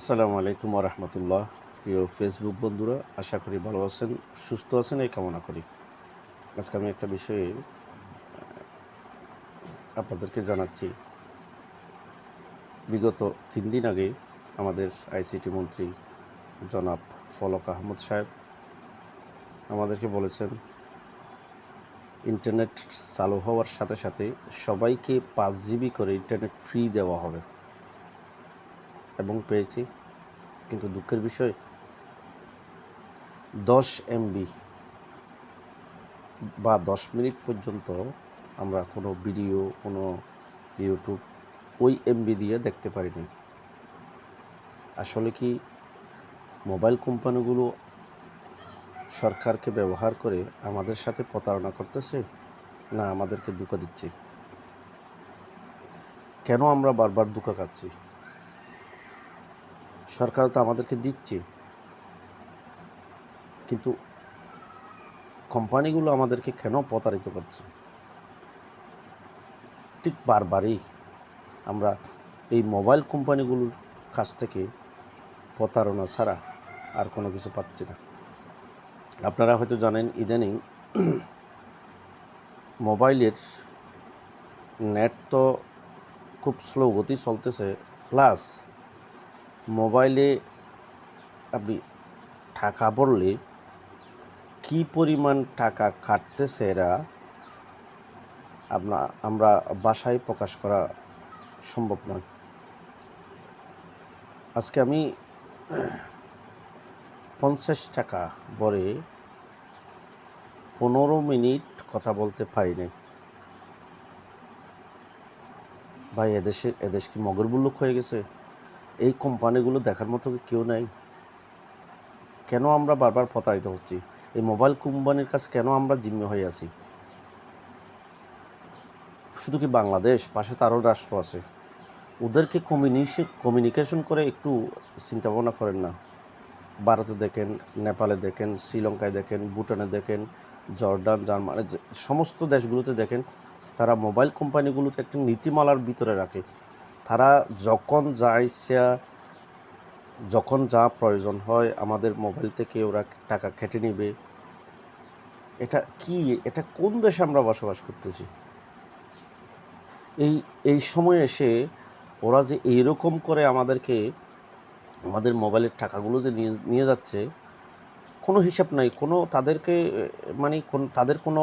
আসসালামু আলাইকুম ওয়া রাহমাতুল্লাহ। প্রিয় ফেসবুক বন্ধুরা, আশা করি ভালো আছেন, সুস্থ আছেন এই কামনা করি। আজকে আমি একটা বিষয়ে আপনাদেরকে জানাচ্ছি। বিগত ৩ দিন আগে আমাদের আইসিটি মন্ত্রী জনাব ফলক আহমদ সাহেব আমাদেরকে বলেছেন, ইন্টারনেট চালু হওয়ার সাথে সাথে সবাইকে ৫ জিবি করে ইন্টারনেট ফ্রি দেওয়া হবে এবং পেয়েছি। কিন্তু দুঃখের বিষয়, ১০ এমবি বা ১০ মিনিট পর্যন্ত আমরা কোনো ভিডিও, কোনো ইউটিউব ওই এমবি দিয়ে দেখতে পারিনি। আসলে কি মোবাইল কোম্পানিগুলো সরকারকে ব্যবহার করে আমাদের সাথে প্রতারণা করতেছে, না আমাদেরকে ধোঁকা দিচ্ছে? কেন আমরা বারবার ধোঁকা খাচ্ছি? সরকার তো আমাদেরকে দিচ্ছে, কিন্তু কোম্পানিগুলো আমাদেরকে কেন প্রতারিত করছে? ঠিক বারবারই আমরা এই মোবাইল কোম্পানিগুলোর কাছ থেকে প্রতারণা ছাড়া আর কোনো কিছু পাচ্ছি না। আপনারা হয়তো জানেন, ইদানিং মোবাইলের নেট তো খুব স্লো গতি চলতেছে, প্লাস মোবাইলে আপনি টাকা ভরলে কী পরিমাণ টাকা কাটতেছে এরা আমরা ভাষায় প্রকাশ করা সম্ভব নয়। আজকে আমি ৫০ টাকা ভরে ১৫ মিনিট কথা বলতে পারি নাই। ভাই, এদেশ কি মগের মুলুক হয়ে গেছে? এই কোম্পানিগুলো দেখার মতো কি কেউ নাই? কেন আমরা বারবার প্রতারিত হচ্ছি? এই মোবাইল কোম্পানির কাছে কেন আমরা জিম্মি হয়ে আছি? শুধু কি বাংলাদেশ, পাশে তো আরও রাষ্ট্র আছে। ওদেরকে কমিউনিকেশন করে একটু চিন্তা ভাবনা করেন না। ভারতে দেখেন, নেপালে দেখেন, শ্রীলঙ্কায় দেখেন, ভুটানে দেখেন, জর্ডান, জার্মানি, সমস্ত দেশগুলোতে দেখেন, তারা মোবাইল কোম্পানিগুলোতে একটা নীতিমালার ভিতরে রাখে। তারা যখন যা ইচ্ছা, যখন যা প্রয়োজন হয় আমাদের মোবাইল থেকে ওরা টাকা কেটে নেবে। এটা কি? এটা কোন দেশে আমরা বসবাস করতেছি? এই সময় এসে ওরা যে এইরকম করে আমাদের মোবাইলের টাকাগুলো যে নিয়ে যাচ্ছে, কোনো হিসাব নাই, কোনো তাদেরকে তাদের কোনো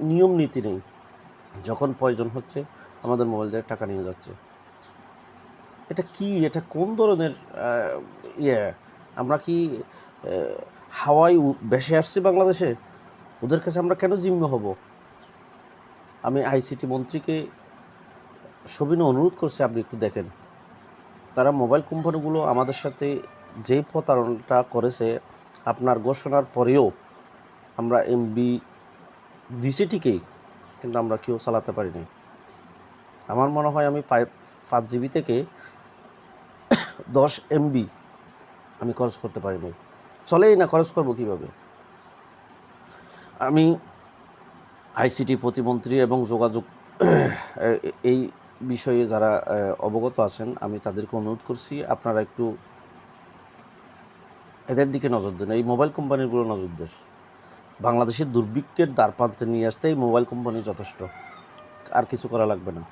নিয়ম নীতি নেই। যখন প্রয়োজন হচ্ছে আমাদের মোবাইল থেকে টাকা নিয়ে যাচ্ছে। এটা কি? এটা কোন ধরনের ইয়ে? আমরা কি হাওয়ায় ভেসে আসছি বাংলাদেশে? ওদের কাছে আমরা কেন জিম্মি হব? আমি আইসিটি মন্ত্রীকে সবিনয় অনুরোধ করছি, আপনি একটু দেখেন। তারা মোবাইল কোম্পানিগুলো আমাদের সাথে যেই প্রতারণাটা করেছে, আপনার ঘোষণার পরেও আমরা এমবি দিছি ঠিকই, কিন্তু আমরা কেউ চালাতে পারিনি। আমার মনে হয় আমি 5 জিবি থেকে 10 এমবি আমি খরচ করতে পারিনি। চলেই না, খরচ করব কীভাবে? আমি আইসিটি প্রতিমন্ত্রী এবং যোগাযোগ এই বিষয়ে যারা অবগত আছেন, আমি তাদেরকে অনুরোধ করছি, আপনারা একটু এদের দিকে নজর দেন, এই মোবাইল কোম্পানিগুলো নজর দেন। বাংলাদেশের দুর্ভিক্ষের দ্বারপ্রান্তে নিয়ে আসতে এই মোবাইল কোম্পানি যথেষ্ট, আর কিছু করা লাগবে না।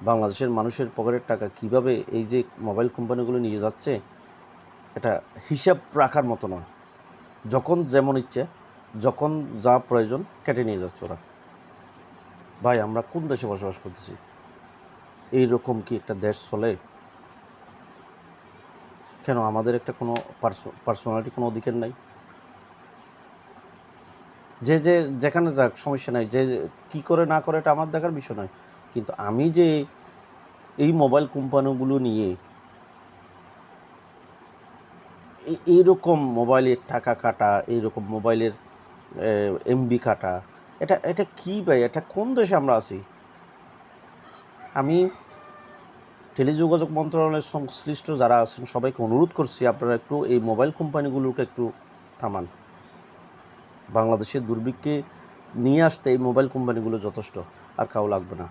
বাংলাদেশের মানুষের পকেটের টাকা কিভাবে এই যে মোবাইল কোম্পানিগুলো নিয়ে যাচ্ছে, এটা হিসাব রাখার মতো না। যখন যেমন ইচ্ছে, যখন যা প্রয়োজন কেটে নিয়ে যাচ্ছে ওরা। ভাই, আমরা কোন দেশে বসবাস করতেছি? এইরকম কি একটা দেশ চলে? কেন আমাদের একটা কোনো পার্সোনালিটি, কোনো অধিকার নাই? যে যেখানে যাক সমস্যা নাই, যে কী করে না করে এটা আমার দেখার বিষয় নয়। কিন্তু আমি যে এই মোবাইল কোম্পানিগুলো নিয়ে এইরকম মোবাইলের টাকা কাটা, এইরকম মোবাইলের এমবি কাটা, এটা কী ভাই? এটা কোন দেশে আমরা আছি? আমি টেলিযোগাযোগ মন্ত্রণালয়ের সংশ্লিষ্ট যারা আছেন সবাইকে অনুরোধ করছি, আপনারা একটু এই মোবাইল কোম্পানিগুলোকে একটু থামান। বাংলাদেশের দুর্ভিক্ষে নিয়ে আসতে এই মোবাইল কোম্পানিগুলো যথেষ্ট, আর কাউ লাগবে না।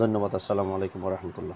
ধন্যবাদ। আসসালামু আলাইকুম ওয়া রাহমাতুল্লাহ।